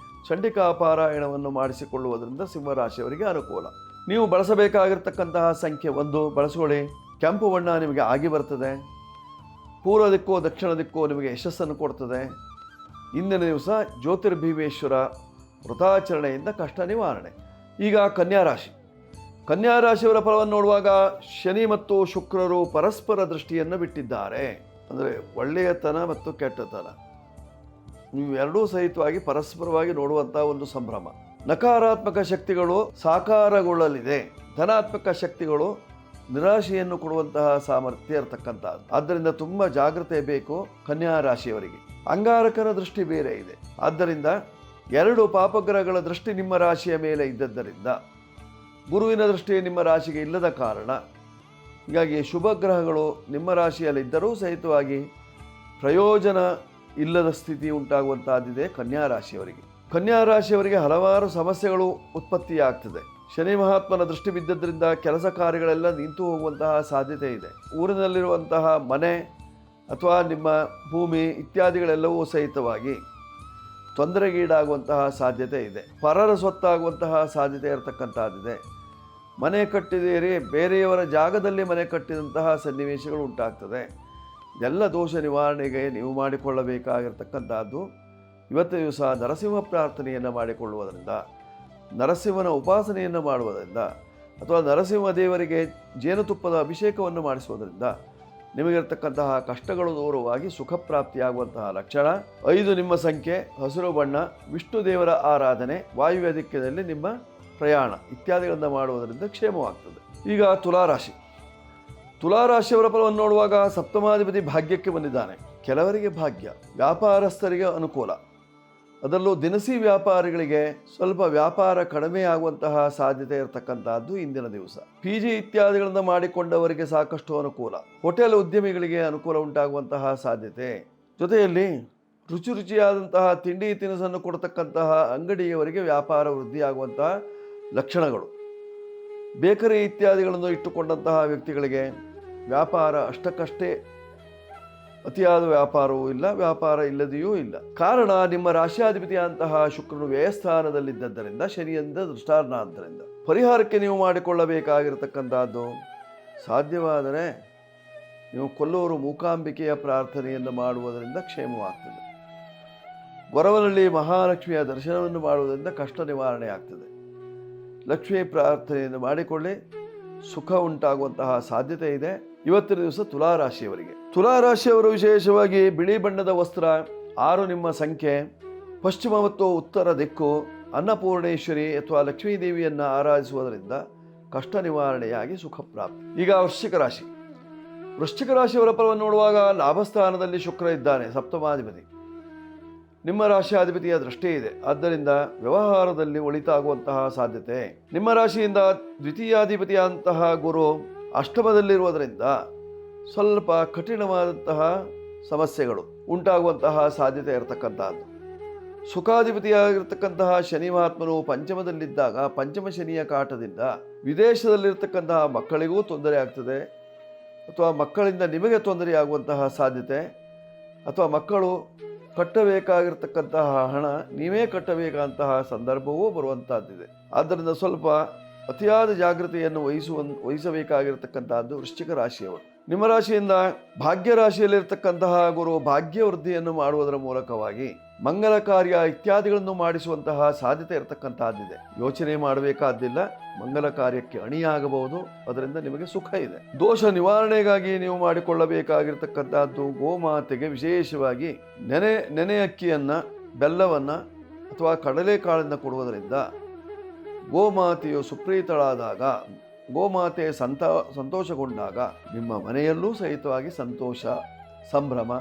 S1: ಚಂಡಿಕಾ ಪಾರಾಯಣವನ್ನು ಮಾಡಿಸಿಕೊಳ್ಳುವುದರಿಂದ ಸಿಂಹರಾಶಿಯವರಿಗೆ ಅನುಕೂಲ. ನೀವು ಬಳಸಬೇಕಾಗಿರ್ತಕ್ಕಂತಹ ಸಂಖ್ಯೆ 1 ಬಳಸ್ಕೊಳ್ಳಿ. ಕೆಂಪು ಬಣ್ಣ ನಿಮಗೆ ಆಗಿ ಬರ್ತದೆ. ಪೂರ್ವ ದಿಕ್ಕು ದಕ್ಷಿಣ ದಿಕ್ಕು ನಿಮಗೆ ಯಶಸ್ಸನ್ನು ಕೊಡ್ತದೆ. ಇಂದಿನ ದಿವಸ ಜ್ಯೋತಿರ್ಭೀಮೇಶ್ವರ ವ್ರತಾಚರಣೆಯಿಂದ ಕಷ್ಟ ನಿವಾರಣೆ. ಈಗ ಕನ್ಯಾ ರಾಶಿ. ಕನ್ಯಾ ರಾಶಿಯವರ ಫಲವನ್ನು ನೋಡುವಾಗ ಶನಿ ಮತ್ತು ಶುಕ್ರರು ಪರಸ್ಪರ ದೃಷ್ಟಿಯನ್ನು ಬಿಟ್ಟಿದ್ದಾರೆ. ಅಂದರೆ ಒಳ್ಳೆಯತನ ಮತ್ತು ಕೆಟ್ಟತನ ನೀವು ಎರಡೂ ಸಹಿತವಾಗಿ ಪರಸ್ಪರವಾಗಿ ನೋಡುವಂಥ ಒಂದು ಸಂಭ್ರಮ. ನಕಾರಾತ್ಮಕ ಶಕ್ತಿಗಳು ಸಾಕಾರಗೊಳ್ಳಲಿದೆ. ಧನಾತ್ಮಕ ಶಕ್ತಿಗಳು ನಿರಾಶೆಯನ್ನು ಕೊಡುವಂತಹ ಸಾಮರ್ಥ್ಯ ಇರತಕ್ಕಂಥದ್ದು. ಆದ್ದರಿಂದ ತುಂಬ ಜಾಗ್ರತೆ ಬೇಕು ಕನ್ಯಾ ರಾಶಿಯವರಿಗೆ. ಅಂಗಾರಕನ ದೃಷ್ಟಿ ಬೇರೆ ಇದೆ. ಆದ್ದರಿಂದ 2 ಪಾಪಗ್ರಹಗಳ ದೃಷ್ಟಿ ನಿಮ್ಮ ರಾಶಿಯ ಮೇಲೆ ಇದ್ದದ್ದರಿಂದ, ಗುರುವಿನ ದೃಷ್ಟಿ ನಿಮ್ಮ ರಾಶಿಗೆ ಇಲ್ಲದ ಕಾರಣ, ಹೀಗಾಗಿ ಶುಭ ಗ್ರಹಗಳು ನಿಮ್ಮ ರಾಶಿಯಲ್ಲಿದ್ದರೂ ಸಹಿತವಾಗಿ ಪ್ರಯೋಜನ ಇಲ್ಲದ ಸ್ಥಿತಿ ಉಂಟಾಗುವಂತಹದ್ದಿದೆ ಕನ್ಯಾ ರಾಶಿಯವರಿಗೆ. ಕನ್ಯಾ ರಾಶಿಯವರಿಗೆ ಹಲವಾರು ಸಮಸ್ಯೆಗಳು ಉತ್ಪತ್ತಿಯಾಗ್ತದೆ. ಶನಿ ಮಹಾತ್ಮನ ದೃಷ್ಟಿ ಬಿದ್ದದ್ರಿಂದ ಕೆಲಸ ಕಾರ್ಯಗಳೆಲ್ಲ ನಿಂತು ಹೋಗುವಂತಹ ಸಾಧ್ಯತೆ ಇದೆ. ಊರಿನಲ್ಲಿರುವಂತಹ ಮನೆ ಅಥವಾ ನಿಮ್ಮ ಭೂಮಿ ಇತ್ಯಾದಿಗಳೆಲ್ಲವೂ ಸಹಿತವಾಗಿ ತೊಂದರೆಗೀಡಾಗುವಂತಹ ಸಾಧ್ಯತೆ ಇದೆ. ಪರರ ಸ್ವತ್ತಾಗುವಂತಹ ಸಾಧ್ಯತೆ ಇರತಕ್ಕಂಥದ್ದಿದೆ. ಮನೆ ಕಟ್ಟಿದ್ದೀರಿ, ಬೇರೆಯವರ ಜಾಗದಲ್ಲಿ ಮನೆ ಕಟ್ಟಿದಂತಹ ಸನ್ನಿವೇಶಗಳು ಉಂಟಾಗ್ತದೆ. ಎಲ್ಲ ದೋಷ ನಿವಾರಣೆಗೆ ನೀವು ಮಾಡಿಕೊಳ್ಳಬೇಕಾಗಿರ್ತಕ್ಕಂಥದ್ದು ಇವತ್ತು ದಿವಸ ನರಸಿಂಹ ಪ್ರಾರ್ಥನೆಯನ್ನು ಮಾಡಿಕೊಳ್ಳುವುದರಿಂದ, ನರಸಿಂಹನ ಉಪಾಸನೆಯನ್ನು ಮಾಡುವುದರಿಂದ ಅಥವಾ ನರಸಿಂಹ ದೇವರಿಗೆ ಜೇನುತುಪ್ಪದ ಅಭಿಷೇಕವನ್ನು ಮಾಡಿಸುವುದರಿಂದ ನಿಮಗಿರ್ತಕ್ಕಂತಹ ಕಷ್ಟಗಳು ದೂರವಾಗಿ ಸುಖ ಪ್ರಾಪ್ತಿಯಾಗುವಂತಹ ಲಕ್ಷಣ. 5 ನಿಮ್ಮ ಸಂಖ್ಯೆ, ಹಸಿರು ಬಣ್ಣ, ವಿಷ್ಣು ದೇವರ ಆರಾಧನೆ, ವಾಯುವ್ಯ ದಿಕ್ಕಿನಲ್ಲಿ ನಿಮ್ಮ ಪ್ರಯಾಣ ಇತ್ಯಾದಿಗಳನ್ನು ಮಾಡುವುದರಿಂದ ಕ್ಷೇಮವಾಗ್ತದೆ. ಈಗ ತುಲಾರಾಶಿ. ತುಲಾರಾಶಿಯವರ ಫಲವನ್ನು ನೋಡುವಾಗ ಸಪ್ತಮಾಧಿಪತಿ ಭಾಗ್ಯಕ್ಕೆ ಬಂದಿದ್ದಾನೆ. ಕೆಲವರಿಗೆ ಭಾಗ್ಯ, ವ್ಯಾಪಾರಸ್ಥರಿಗೆ ಅನುಕೂಲ. ಅದರಲ್ಲೂ ದಿನಸಿ ವ್ಯಾಪಾರಿಗಳಿಗೆ ಸ್ವಲ್ಪ ವ್ಯಾಪಾರ ಕಡಿಮೆ ಆಗುವಂತಹ ಸಾಧ್ಯತೆ ಇರತಕ್ಕಂತಹದ್ದು ಇಂದಿನ ದಿವಸ. PG ಇತ್ಯಾದಿಗಳನ್ನು ಮಾಡಿಕೊಂಡವರಿಗೆ ಸಾಕಷ್ಟು ಅನುಕೂಲ. ಹೋಟೆಲ್ ಉದ್ಯಮಿಗಳಿಗೆ ಅನುಕೂಲ ಉಂಟಾಗುವಂತಹ ಸಾಧ್ಯತೆ. ಜೊತೆಯಲ್ಲಿ ರುಚಿಯಾದಂತಹ ತಿಂಡಿ ತಿನಿಸನ್ನು ಕೊಡತಕ್ಕಂತಹ ಅಂಗಡಿಯವರಿಗೆ ವ್ಯಾಪಾರ ವೃದ್ಧಿಯಾಗುವಂತಹ ಲಕ್ಷಣಗಳು. ಬೇಕರಿ ಇತ್ಯಾದಿಗಳನ್ನು ಇಟ್ಟುಕೊಂಡಂತಹ ವ್ಯಕ್ತಿಗಳಿಗೆ ವ್ಯಾಪಾರ ಅಷ್ಟಕ್ಕಷ್ಟೇ, ಅತಿಯಾದ ವ್ಯಾಪಾರವೂ ಇಲ್ಲ, ವ್ಯಾಪಾರ ಇಲ್ಲದೆಯೂ ಇಲ್ಲ. ಕಾರಣ ನಿಮ್ಮ ರಾಶ್ಯಾಧಿಪತಿಯಂತಹ ಶುಕ್ರನು ವ್ಯಯಸ್ಥಾನದಲ್ಲಿದ್ದರಿಂದ, ಶನಿಯಿಂದ ದೃಷ್ಟಾರ್ನಾಂತರಿಂದ. ಪರಿಹಾರಕ್ಕೆ ನೀವು ಮಾಡಿಕೊಳ್ಳಬೇಕಾಗಿರತಕ್ಕಂಥದ್ದು ಸಾಧ್ಯವಾದರೆ ನೀವು ಕೊಲ್ಲೂರು ಮೂಕಾಂಬಿಕೆಯ ಪ್ರಾರ್ಥನೆಯನ್ನು ಮಾಡುವುದರಿಂದ ಕ್ಷೇಮವಾಗ್ತದೆ. ಗೊರವನಹಳ್ಳಿ ಮಹಾಲಕ್ಷ್ಮಿಯ ದರ್ಶನವನ್ನು ಮಾಡುವುದರಿಂದ ಕಷ್ಟ ನಿವಾರಣೆ ಆಗ್ತದೆ. ಲಕ್ಷ್ಮೀ ಪ್ರಾರ್ಥನೆಯನ್ನು ಮಾಡಿಕೊಳ್ಳಿ, ಸುಖ ಉಂಟಾಗುವಂತಹ ಸಾಧ್ಯತೆ ಇದೆ ಇವತ್ತಿನ ದಿವಸ ತುಲಾರಾಶಿಯವರಿಗೆ. ತುಲಾರಾಶಿಯವರು ವಿಶೇಷವಾಗಿ ಬಿಳಿ ಬಣ್ಣದ ವಸ್ತ್ರ, 6 ನಿಮ್ಮ ಸಂಖ್ಯೆ, ಪಶ್ಚಿಮ ಮತ್ತು ಉತ್ತರ ದಿಕ್ಕು, ಅನ್ನಪೂರ್ಣೇಶ್ವರಿ ಅಥವಾ ಲಕ್ಷ್ಮೀ ದೇವಿಯನ್ನು ಆರಾಧಿಸುವುದರಿಂದ ಕಷ್ಟ ನಿವಾರಣೆಯಾಗಿ ಸುಖ ಪ್ರಾಪ್ತಿ. ಈಗ ವೃಶ್ಚಿಕ ರಾಶಿ. ವೃಶ್ಚಿಕ ರಾಶಿಯವರ ಫಲವನ್ನು ನೋಡುವಾಗ ಲಾಭಸ್ಥಾನದಲ್ಲಿ ಶುಕ್ರ ಇದ್ದಾನೆ, ಸಪ್ತಮಾಧಿಪತಿ. ನಿಮ್ಮ ರಾಶಿಯಾಧಿಪತಿಯ ದೃಷ್ಟಿ ಇದೆ. ಆದ್ದರಿಂದ ವ್ಯವಹಾರದಲ್ಲಿ ಒಳಿತಾಗುವಂತಹ ಸಾಧ್ಯತೆ. ನಿಮ್ಮ ರಾಶಿಯಿಂದ ದ್ವಿತೀಯಾಧಿಪತಿಯಂತಹ ಗುರು ಅಷ್ಟಮದಲ್ಲಿರುವುದರಿಂದ ಸ್ವಲ್ಪ ಕಠಿಣವಾದಂತಹ ಸಮಸ್ಯೆಗಳು ಉಂಟಾಗುವಂತಹ ಸಾಧ್ಯತೆ ಇರತಕ್ಕಂಥದ್ದು. ಸುಖಾಧಿಪತಿಯಾಗಿರ್ತಕ್ಕಂತಹ ಶನಿ ಮಹಾತ್ಮನು ಪಂಚಮದಲ್ಲಿದ್ದಾಗ ಪಂಚಮ ಶನಿಯ ಕಾಟದಿಂದ ವಿದೇಶದಲ್ಲಿರ್ತಕ್ಕಂತಹ ಮಕ್ಕಳಿಗೂ ತೊಂದರೆ ಆಗ್ತದೆ, ಅಥವಾ ಮಕ್ಕಳಿಂದ ನಿಮಗೆ ತೊಂದರೆಯಾಗುವಂತಹ ಸಾಧ್ಯತೆ, ಅಥವಾ ಮಕ್ಕಳು ಕಟ್ಟಬೇಕಾಗಿರ್ತಕ್ಕಂತಹ ಹಣ ನೀವೇ ಕಟ್ಟಬೇಕಾದಂತಹ ಸಂದರ್ಭವೂ ಬರುವಂತಹದ್ದಿದೆ. ಆದ್ದರಿಂದ ಸ್ವಲ್ಪ ಅತಿಯಾದ ಜಾಗೃತೆಯನ್ನು ವಹಿಸಬೇಕಾಗಿರ್ತಕ್ಕಂತಹದ್ದು ವೃಶ್ಚಿಕ ರಾಶಿಯವರು. ನಿಮ್ಮ ರಾಶಿಯಿಂದ ಭಾಗ್ಯ ರಾಶಿಯಲ್ಲಿರ್ತಕ್ಕಂತಹ ಗುರು ಭಾಗ್ಯ ವೃದ್ಧಿಯನ್ನು ಮಾಡುವುದರ ಮೂಲಕವಾಗಿ ಮಂಗಲ ಕಾರ್ಯ ಇತ್ಯಾದಿಗಳನ್ನು ಮಾಡಿಸುವಂತಹ ಸಾಧ್ಯತೆ ಇರತಕ್ಕಂತಹದ್ದಿದೆ. ಯೋಚನೆ ಮಾಡಬೇಕಾದ್ದಿಲ್ಲ, ಮಂಗಲ ಕಾರ್ಯಕ್ಕೆ ಅಣಿಯಾಗಬಹುದು, ಅದರಿಂದ ನಿಮಗೆ ಸುಖ ಇದೆ. ದೋಷ ನಿವಾರಣೆಗಾಗಿ ನೀವು ಮಾಡಿಕೊಳ್ಳಬೇಕಾಗಿರ್ತಕ್ಕಂತಹದ್ದು ಗೋಮಾತೆಗೆ ವಿಶೇಷವಾಗಿ ನೆನೆ ಅಕ್ಕಿಯನ್ನು, ಬೆಲ್ಲವನ್ನು ಅಥವಾ ಕಡಲೆಕಾಳನ್ನು ಕೊಡುವುದರಿಂದ ಗೋಮಾತೆಯು ಸುಪ್ರೀತಳಾದಾಗ, ಗೋಮಾತೆ ಸಂತೋಷಗೊಂಡಾಗ ನಿಮ್ಮ ಮನೆಯಲ್ಲೂ ಸಹಿತವಾಗಿ ಸಂತೋಷ, ಸಂಭ್ರಮ,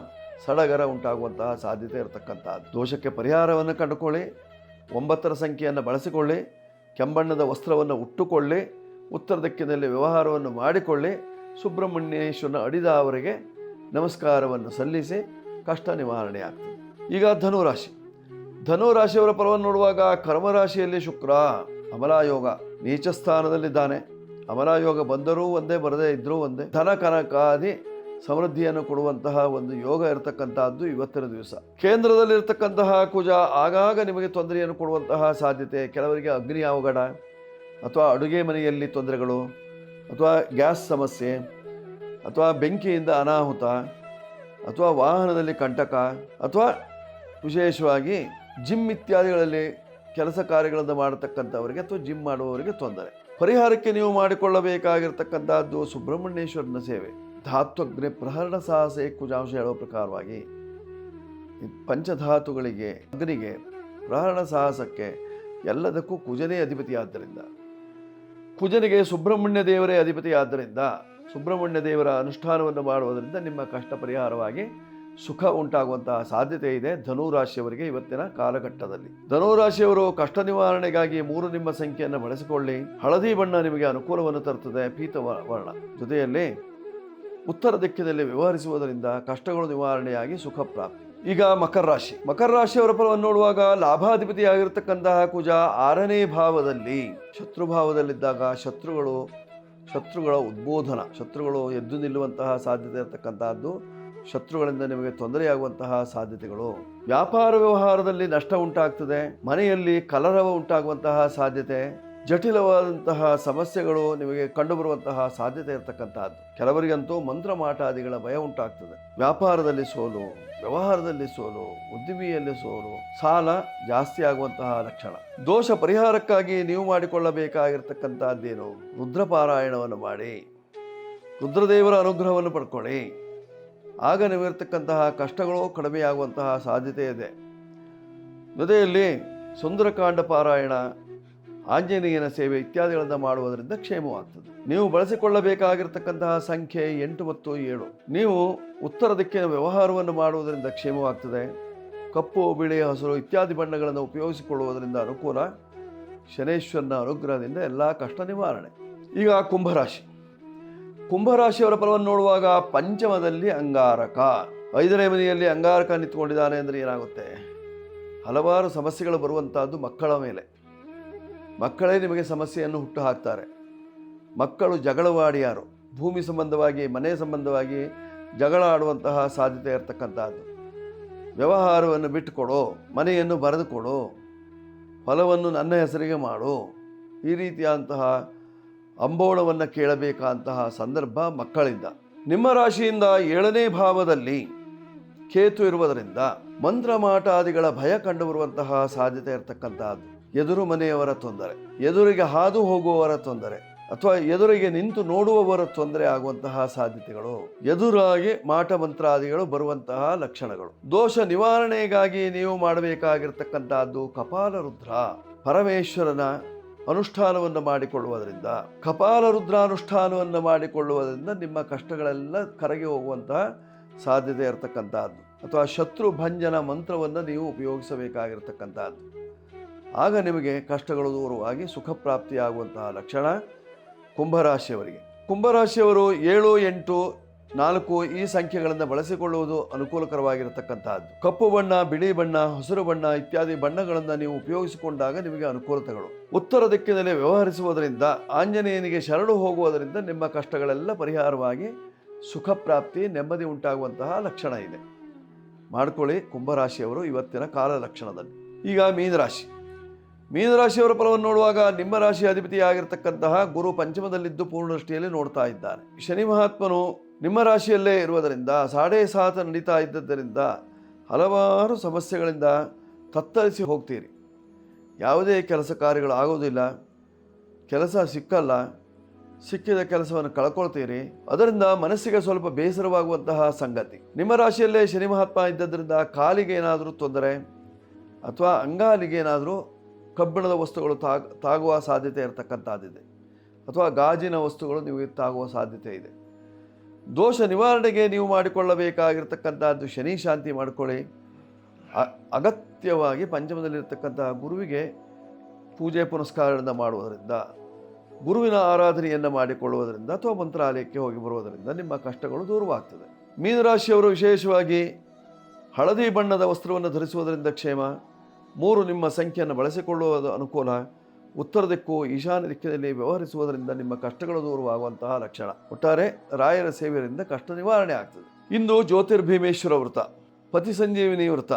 S1: ಸಡಗರ ಉಂಟಾಗುವಂತಹ ಸಾಧ್ಯತೆ ಇರತಕ್ಕಂಥದ್ದು. ದೋಷಕ್ಕೆ ಪರಿಹಾರವನ್ನು ಕಂಡುಕೊಳ್ಳಿ, 9ರ ಸಂಖ್ಯೆಯನ್ನು ಬಳಸಿಕೊಳ್ಳಿ, ಕೆಂಬಣ್ಣದ ವಸ್ತ್ರವನ್ನು ಉಟ್ಟುಕೊಳ್ಳಿ, ಉತ್ತರ ದಿಕ್ಕಿನಲ್ಲಿ ವ್ಯವಹಾರವನ್ನು ಮಾಡಿಕೊಳ್ಳಿ, ಸುಬ್ರಹ್ಮಣ್ಯೇಶ್ವರನ ಅಡಿದ ಅವರಿಗೆ ನಮಸ್ಕಾರವನ್ನು ಸಲ್ಲಿಸಿ ಕಷ್ಟ ನಿವಾರಣೆ ಆಗ್ತದೆ. ಈಗ ಧನುರಾಶಿ. ಧನುರಾಶಿಯವರ ಫಲವನ್ನು ನೋಡುವಾಗ ಕರ್ಮರಾಶಿಯಲ್ಲಿ ಶುಕ್ರ ಅಮಲಾಯೋಗ ನೀಚ ಸ್ಥಾನದಲ್ಲಿದ್ದಾನೆ. ಅಮಲಾಯೋಗ ಬಂದರೂ ಒಂದೇ, ಬರದೇ ಇದ್ದರೂ ಒಂದೇ. ಧನ ಕನಕಾದಿ ಸಮೃದ್ಧಿಯನ್ನು ಕೊಡುವಂತಹ ಒಂದು ಯೋಗ ಇರತಕ್ಕಂತಹದ್ದು ಇವತ್ತಿನ ದಿವಸ. ಕೇಂದ್ರದಲ್ಲಿರ್ತಕ್ಕಂತಹ ಕುಜ ಆಗಾಗ ನಿಮಗೆ ತೊಂದರೆಯನ್ನು ಕೊಡುವಂತಹ ಸಾಧ್ಯತೆ. ಕೆಲವರಿಗೆ ಅಗ್ನಿ ಅವಘಡ ಅಥವಾ ಅಡುಗೆ ಮನೆಯಲ್ಲಿ ತೊಂದರೆಗಳು ಅಥವಾ ಗ್ಯಾಸ್ ಸಮಸ್ಯೆ ಅಥವಾ ಬೆಂಕಿಯಿಂದ ಅನಾಹುತ ಅಥವಾ ವಾಹನದಲ್ಲಿ ಕಂಟಕ ಅಥವಾ ವಿಶೇಷವಾಗಿ ಜಿಮ್ ಇತ್ಯಾದಿಗಳಲ್ಲಿ ಕೆಲಸ ಕಾರ್ಯಗಳನ್ನು ಮಾಡತಕ್ಕಂಥವರಿಗೆ ಅಥವಾ ಜಿಮ್ ಮಾಡುವವರಿಗೆ ತೊಂದರೆ. ಪರಿಹಾರಕ್ಕೆ ನೀವು ಮಾಡಿಕೊಳ್ಳಬೇಕಾಗಿರ್ತಕ್ಕಂಥದ್ದು ಸುಬ್ರಹ್ಮಣ್ಯೇಶ್ವರನ ಸೇವೆ. ಧಾತ್ವಗ್ನಿ ಪ್ರಹರಣ ಸಾಹಸೆ ಕುಜಾಂಶ ಹೇಳುವ ಪ್ರಕಾರವಾಗಿ ಪಂಚಧಾತುಗಳಿಗೆ, ಅಗ್ನಿಗೆ, ಪ್ರಹರಣ ಸಾಹಸಕ್ಕೆ ಎಲ್ಲದಕ್ಕೂ ಕುಜನೇ ಅಧಿಪತಿ. ಆದ್ದರಿಂದ ಕುಜನಿಗೆ ಸುಬ್ರಹ್ಮಣ್ಯ ದೇವರೇ ಅಧಿಪತಿ. ಆದ್ದರಿಂದ ಸುಬ್ರಹ್ಮಣ್ಯ ದೇವರ ಅನುಷ್ಠಾನವನ್ನು ಮಾಡುವುದರಿಂದ ನಿಮ್ಮ ಕಷ್ಟ ಪರಿಹಾರವಾಗಿ ಸುಖ ಉಂಟಾಗುವಂತಹ ಸಾಧ್ಯತೆ ಇದೆ ಧನುರಾಶಿಯವರಿಗೆ ಇವತ್ತಿನ ಕಾಲಘಟ್ಟದಲ್ಲಿ. ಧನುರಾಶಿಯವರು ಕಷ್ಟ ನಿವಾರಣೆಗಾಗಿ 3 ನಿಮ್ಮ ಸಂಖ್ಯೆಯನ್ನು ಬಳಸಿಕೊಳ್ಳಿ. ಹಳದಿ ಬಣ್ಣ ನಿಮಗೆ ಅನುಕೂಲವನ್ನು ತರುತ್ತದೆ, ಪೀತ ವರ್ಣ. ಜೊತೆಯಲ್ಲಿ ಉತ್ತರ ದಿಕ್ಕಿನಲ್ಲಿ ವ್ಯವಹರಿಸುವುದರಿಂದ ಕಷ್ಟಗಳು ನಿವಾರಣೆಯಾಗಿ ಸುಖ ಪ್ರಾಪ್ತಿ. ಈಗ ಮಕರ ರಾಶಿ. ಮಕರ ರಾಶಿಯವರ ಫಲವನ್ನು ನೋಡುವಾಗ ಲಾಭಾಧಿಪತಿಯಾಗಿರ್ತಕ್ಕಂತಹ ಕುಜ 6ನೇ ಭಾವದಲ್ಲಿ ಶತ್ರುಭಾವದಲ್ಲಿದ್ದಾಗ ಶತ್ರುಗಳ ಉದ್ಬೋಧನ, ಶತ್ರುಗಳು ಎದ್ದು ನಿಲ್ಲುವಂತಹ ಸಾಧ್ಯತೆ ಇರತಕ್ಕಂತಹದ್ದು, ಶತ್ರುಗಳಿಂದ ನಿಮಗೆ ತೊಂದರೆಯಾಗುವಂತಹ ಸಾಧ್ಯತೆಗಳು. ವ್ಯಾಪಾರ ವ್ಯವಹಾರದಲ್ಲಿ ನಷ್ಟ ಉಂಟಾಗ್ತದೆ. ಮನೆಯಲ್ಲಿ ಕಲರವ ಉಂಟಾಗುವಂತಹ ಸಾಧ್ಯತೆ, ಜಟಿಲವಾದಂತಹ ಸಮಸ್ಯೆಗಳು ನಿಮಗೆ ಕಂಡುಬರುವಂತಹ ಸಾಧ್ಯತೆ ಇರತಕ್ಕಂತಹದ್ದು. ಕೆಲವರಿಗಂತೂ ಮಂತ್ರಮಾಟಾದಿಗಳ ಭಯ ಉಂಟಾಗ್ತದೆ. ವ್ಯಾಪಾರದಲ್ಲಿ ಸೋಲು, ವ್ಯವಹಾರದಲ್ಲಿ ಸೋಲು, ಉದ್ದಿಮೆಯಲ್ಲಿ ಸೋಲು, ಸಾಲ ಜಾಸ್ತಿ ಆಗುವಂತಹ ಲಕ್ಷಣ. ದೋಷ ಪರಿಹಾರಕ್ಕಾಗಿ ನೀವು ಮಾಡಿಕೊಳ್ಳಬೇಕಾಗಿರ್ತಕ್ಕಂಥದ್ದೇನು? ರುದ್ರಪಾರಾಯಣವನ್ನು ಮಾಡಿ, ರುದ್ರದೇವರ ಅನುಗ್ರಹವನ್ನು ಪಡ್ಕೊಳ್ಳಿ. ಆಗ ನೀವಿರ್ತಕ್ಕಂತಹ ಕಷ್ಟಗಳು ಕಡಿಮೆಯಾಗುವಂತಹ ಸಾಧ್ಯತೆ ಇದೆ. ಜೊತೆಯಲ್ಲಿ ಸುಂದರಕಾಂಡ ಪಾರಾಯಣ, ಆಂಜನೇಯನ ಸೇವೆ ಇತ್ಯಾದಿಗಳನ್ನು ಮಾಡುವುದರಿಂದ ಕ್ಷೇಮವಾಗ್ತದೆ. ನೀವು ಬಳಸಿಕೊಳ್ಳಬೇಕಾಗಿರ್ತಕ್ಕಂತಹ ಸಂಖ್ಯೆ 8 ಮತ್ತು 7. ನೀವು ಉತ್ತರ ದಿಕ್ಕಿನ ವ್ಯವಹಾರವನ್ನು ಮಾಡುವುದರಿಂದ ಕ್ಷೇಮವಾಗ್ತದೆ. ಕಪ್ಪು, ಬಿಳಿ, ಹಸಿರು ಇತ್ಯಾದಿ ಬಣ್ಣಗಳನ್ನು ಉಪಯೋಗಿಸಿಕೊಳ್ಳುವುದರಿಂದ ಅನುಕೂಲ. ಶನೇಶ್ವರನ ಅನುಗ್ರಹದಿಂದ ಎಲ್ಲ ಕಷ್ಟ ನಿವಾರಣೆ. ಈಗ ಕುಂಭರಾಶಿ. ಕುಂಭರಾಶಿಯವರ ಫಲವನ್ನು ನೋಡುವಾಗ ಪಂಚಮದಲ್ಲಿ ಅಂಗಾರಕ, 5ನೇ ಮನೆಯಲ್ಲಿ ಅಂಗಾರಕ ನಿಂತುಕೊಂಡಿದ್ದಾನೆ ಅಂದರೆ ಏನಾಗುತ್ತೆ? ಹಲವಾರು ಸಮಸ್ಯೆಗಳು ಬರುವಂತಹದ್ದು ಮಕ್ಕಳ ಮೇಲೆ. ಮಕ್ಕಳೇ ನಿಮಗೆ ಸಮಸ್ಯೆಯನ್ನು ಹುಟ್ಟು ಹಾಕ್ತಾರೆ. ಮಕ್ಕಳು ಜಗಳವಾಡಿಯಾರು, ಭೂಮಿ ಸಂಬಂಧವಾಗಿ, ಮನೆ ಸಂಬಂಧವಾಗಿ ಜಗಳ ಆಡುವಂತಹ ಸಾಧ್ಯತೆ ಇರತಕ್ಕಂಥದ್ದು. ವ್ಯವಹಾರವನ್ನು ಬಿಟ್ಟುಕೊಡು, ಮನೆಯನ್ನು ಬರೆದುಕೊಡು, ಹೊಲವನ್ನು ನನ್ನ ಹೆಸರಿಗೆ ಮಾಡು, ಈ ರೀತಿಯಾದಂತಹ ಅಂಬೋಣವನ್ನು ಕೇಳಬೇಕಾದಂತಹ ಸಂದರ್ಭ ಮಕ್ಕಳಿಂದ. ನಿಮ್ಮ ರಾಶಿಯಿಂದ 7ನೇ ಭಾವದಲ್ಲಿ ಕೇತು ಇರುವುದರಿಂದ ಮಂತ್ರಮಾಟಾದಿಗಳ ಭಯ ಕಂಡುಬರುವಂತಹ ಸಾಧ್ಯತೆ ಇರತಕ್ಕಂತಹದ್ದು. ಎದುರು ಮನೆಯವರ ತೊಂದರೆ, ಎದುರಿಗೆ ಹಾದು ಹೋಗುವವರ ತೊಂದರೆ ಅಥವಾ ಎದುರಿಗೆ ನಿಂತು ನೋಡುವವರ ತೊಂದರೆ ಆಗುವಂತಹ ಸಾಧ್ಯತೆಗಳು, ಎದುರಾಗಿ ಮಾಟ ಮಂತ್ರಾದಿಗಳು ಬರುವಂತಹ ಲಕ್ಷಣಗಳು. ದೋಷ ನಿವಾರಣೆಗಾಗಿ ನೀವು ಮಾಡಬೇಕಾಗಿರ್ತಕ್ಕಂತಹದ್ದು ಕಪಾಲ ರುದ್ರ ಪರಮೇಶ್ವರನ ಅನುಷ್ಠಾನವನ್ನು ಮಾಡಿಕೊಳ್ಳುವುದರಿಂದ, ಕಪಾಲ ರುದ್ರಾನುಷ್ಠಾನವನ್ನು ಮಾಡಿಕೊಳ್ಳುವುದರಿಂದ ನಿಮ್ಮ ಕಷ್ಟಗಳೆಲ್ಲ ಕರಗಿ ಹೋಗುವಂತಹ ಸಾಧ್ಯತೆ ಇರತಕ್ಕಂತಹದ್ದು. ಅಥವಾ ಶತ್ರು ಭಂಜನ ಮಂತ್ರವನ್ನು ನೀವು ಉಪಯೋಗಿಸಬೇಕಾಗಿರ್ತಕ್ಕಂಥದ್ದು. ಆಗ ನಿಮಗೆ ಕಷ್ಟಗಳು ದೂರವಾಗಿ ಸುಖ ಪ್ರಾಪ್ತಿಯಾಗುವಂತಹ ಲಕ್ಷಣ ಕುಂಭರಾಶಿಯವರಿಗೆ. ಕುಂಭರಾಶಿಯವರು 7, 8, 4 ಈ ಸಂಖ್ಯೆಗಳನ್ನು ಬಳಸಿಕೊಳ್ಳುವುದು ಅನುಕೂಲಕರವಾಗಿರತಕ್ಕಂತಹದ್ದು. ಕಪ್ಪು ಬಣ್ಣ, ಬಿಳಿ ಬಣ್ಣ, ಹಸಿರು ಬಣ್ಣ ಇತ್ಯಾದಿ ಬಣ್ಣಗಳನ್ನು ನೀವು ಉಪಯೋಗಿಸಿಕೊಂಡಾಗ ನಿಮಗೆ ಅನುಕೂಲತೆಗಳು. ಉತ್ತರ ದಿಕ್ಕಿನಲ್ಲಿ ವ್ಯವಹರಿಸುವುದರಿಂದ, ಆಂಜನೇಯನಿಗೆ ಶರಣು ಹೋಗುವುದರಿಂದ ನಿಮ್ಮ ಕಷ್ಟಗಳೆಲ್ಲ ಪರಿಹಾರವಾಗಿ ಸುಖ ಪ್ರಾಪ್ತಿ, ನೆಮ್ಮದಿ ಉಂಟಾಗುವಂತಹ ಲಕ್ಷಣ ಇದೆ. ಮಾಡ್ಕೊಳ್ಳಿ ಕುಂಭರಾಶಿಯವರು ಇವತ್ತಿನ ಕಾಲ ಲಕ್ಷಣದಲ್ಲಿ. ಈಗ ಮೀನರಾಶಿ. ಮೀನರಾಶಿಯವರ ಫಲವನ್ನು ನೋಡುವಾಗ ನಿಮ್ಮ ರಾಶಿ ಅಧಿಪತಿಯಾಗಿರ್ತಕ್ಕಂತಹ ಗುರು ಪಂಚಮದಲ್ಲಿದ್ದು ಪೂರ್ಣದೃಷ್ಟಿಯಲ್ಲಿ ನೋಡ್ತಾ ಇದ್ದಾನೆ. ಶನಿ ಮಹಾತ್ಮನು ನಿಮ್ಮ ರಾಶಿಯಲ್ಲೇ ಇರುವುದರಿಂದ 7.5 ನಡೀತಾ ಇದ್ದದ್ದರಿಂದ ಹಲವಾರು ಸಮಸ್ಯೆಗಳಿಂದ ತತ್ತರಿಸಿ ಹೋಗ್ತೀರಿ. ಯಾವುದೇ ಕೆಲಸ ಕಾರ್ಯಗಳು ಆಗೋದಿಲ್ಲ, ಕೆಲಸ ಸಿಕ್ಕಲ್ಲ, ಸಿಕ್ಕಿದ ಕೆಲಸವನ್ನು ಕಳ್ಕೊಳ್ತೀರಿ. ಅದರಿಂದ ಮನಸ್ಸಿಗೆ ಸ್ವಲ್ಪ ಬೇಸರವಾಗುವಂತಹ ಸಂಗತಿ. ನಿಮ್ಮ ರಾಶಿಯಲ್ಲೇ ಶನಿ ಮಹಾತ್ಮ ಇದ್ದದ್ರಿಂದ ಕಾಲಿಗೆ ಏನಾದರೂ ತೊಂದರೆ ಅಥವಾ ಅಂಗಾಲಿಗೆ ಏನಾದರೂ ಕಬ್ಬಿಣದ ವಸ್ತುಗಳು ತಾಗುವ ಸಾಧ್ಯತೆ ಇರತಕ್ಕಂಥದ್ದಿದೆ, ಅಥವಾ ಗಾಜಿನ ವಸ್ತುಗಳು ನೀವು ತಾಗುವ ಸಾಧ್ಯತೆ ಇದೆ. ದೋಷ ನಿವಾರಣೆಗೆ ನೀವು ಮಾಡಿಕೊಳ್ಳಬೇಕಾಗಿರ್ತಕ್ಕಂಥದ್ದು ಶನಿ ಶಾಂತಿ ಮಾಡಿಕೊಳ್ಳಿ. ಅಗತ್ಯವಾಗಿ ಪಂಚಮದಲ್ಲಿರ್ತಕ್ಕಂಥ ಗುರುವಿಗೆ ಪೂಜೆ ಪುನಸ್ಕಾರಗಳನ್ನು ಮಾಡುವುದರಿಂದ, ಗುರುವಿನ ಆರಾಧನೆಯನ್ನು ಮಾಡಿಕೊಳ್ಳುವುದರಿಂದ ಅಥವಾ ಮಂತ್ರಾಲಯಕ್ಕೆ ಹೋಗಿ ಬರುವುದರಿಂದ ನಿಮ್ಮ ಕಷ್ಟಗಳು ದೂರವಾಗ್ತದೆ. ಮೀನರಾಶಿಯವರು ವಿಶೇಷವಾಗಿ ಹಳದಿ ಬಣ್ಣದ ವಸ್ತ್ರವನ್ನು ಧರಿಸುವುದರಿಂದ ಕ್ಷೇಮ. 3 ನಿಮ್ಮ ಸಂಖ್ಯೆಯನ್ನು ಬಳಸಿಕೊಳ್ಳುವುದು ಅನುಕೂಲ. ಉತ್ತರ ದಿಕ್ಕು ಈಶಾನ್ಯ ದಿಕ್ಕಿನಲ್ಲಿ ವ್ಯವಹರಿಸುವುದರಿಂದ ನಿಮ್ಮ ಕಷ್ಟಗಳು ದೂರವಾಗುವಂತಹ ಲಕ್ಷಣ. ಒಟ್ಟಾರೆ ರಾಯರ ಸೇವೆಯಿಂದ ಕಷ್ಟ ನಿವಾರಣೆ ಆಗ್ತದೆ. ಇಂದು ಜ್ಯೋತಿರ್ಭೀಮೇಶ್ವರ ವ್ರತ, ಪತಿ ಸಂಜೀವಿನಿ ವ್ರತ.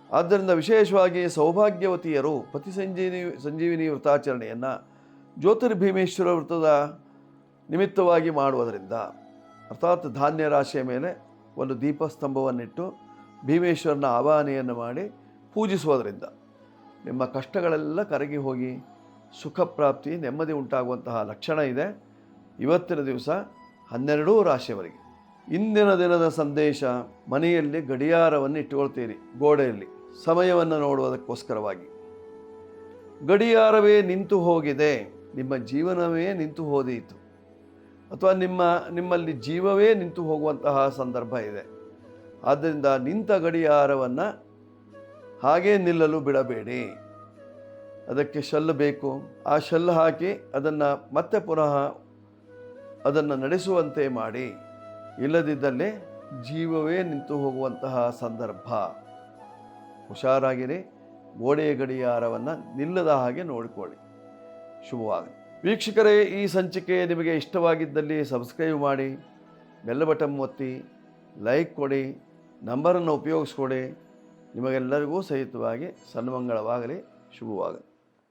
S1: ಆದ್ದರಿಂದ ವಿಶೇಷವಾಗಿ ಸೌಭಾಗ್ಯವತಿಯರು ಪತಿ ಸಂಜೀವಿನಿ ವ್ರತಾಚರಣೆಯನ್ನು ಜ್ಯೋತಿರ್ಭೀಮೇಶ್ವರ ವ್ರತದ ನಿಮಿತ್ತವಾಗಿ ಮಾಡುವುದರಿಂದ, ಅರ್ಥಾತ್ ಧಾನ್ಯ ರಾಶಿಯ ಮೇಲೆ ಒಂದು ದೀಪಸ್ತಂಭವನ್ನಿಟ್ಟು ಭೀಮೇಶ್ವರನ ಆವಾಹನೆಯನ್ನು ಮಾಡಿ ಪೂಜಿಸುವುದರಿಂದ ನಿಮ್ಮ ಕಷ್ಟಗಳೆಲ್ಲ ಕರಗಿ ಹೋಗಿ ಸುಖ ಪ್ರಾಪ್ತಿ, ನೆಮ್ಮದಿ ಉಂಟಾಗುವಂತಹ ಲಕ್ಷಣ ಇದೆ. ಇವತ್ತಿನ ದಿವಸ 12 ರಾಶಿಯವರಿಗೆ. ಇಂದಿನ ದಿನದ ಸಂದೇಶ: ಮನೆಯಲ್ಲಿ ಗಡಿಯಾರವನ್ನು ಇಟ್ಟುಕೊಳ್ತೀರಿ, ಗೋಡೆಯಲ್ಲಿ ಸಮಯವನ್ನು ನೋಡುವುದಕ್ಕೋಸ್ಕರವಾಗಿ. ಗಡಿಯಾರವೇ ನಿಂತು ಹೋಗಿದೆ, ನಿಮ್ಮ ಜೀವನವೇ ನಿಂತು ಹೋದೀತು, ಅಥವಾ ನಿಮ್ಮಲ್ಲಿ ಜೀವವೇ ನಿಂತು ಹೋಗುವಂತಹ ಸಂದರ್ಭ ಇದೆ. ಆದ್ದರಿಂದ ನಿಂತ ಗಡಿಯಾರವನ್ನು ಹಾಗೇ ನಿಲ್ಲಲು ಬಿಡಬೇಡಿ. ಅದಕ್ಕೆ ಶಲ್ಲು ಬೇಕು, ಆ ಶಲ್ಲು ಹಾಕಿ ಅದನ್ನು ಮತ್ತೆ ಪುನಃ ಅದನ್ನು ನಡೆಸುವಂತೆ ಮಾಡಿ. ಇಲ್ಲದಿದ್ದಲ್ಲಿ ಜೀವವೇ ನಿಂತು ಹೋಗುವಂತಹ ಸಂದರ್ಭ. ಹುಷಾರಾಗಿರಿ. ಗೋಡೆಯ ಗಡಿಯಾರವನ್ನು ನಿಲ್ಲದ ಹಾಗೆ ನೋಡಿಕೊಳ್ಳಿ. ಶುಭವಾಗಲಿ. ವೀಕ್ಷಕರೇ, ಈ ಸಂಚಿಕೆ ನಿಮಗೆ ಇಷ್ಟವಾಗಿದ್ದಲ್ಲಿ ಸಬ್ಸ್ಕ್ರೈಬ್ ಮಾಡಿ, ಬೆಲ್ ಬಟನ್ ಒತ್ತಿ, ಲೈಕ್ ಕೊಡಿ, ನಂಬರನ್ನು ಉಪಯೋಗಿಸ್ಕೊಡಿ. ನಿಮಗೆಲ್ಲರಿಗೂ ಸಹಿತವಾಗಿ ಸನ್ಮಂಗಳವಾಗಲಿ. ಶುಭವಾಗಲಿ.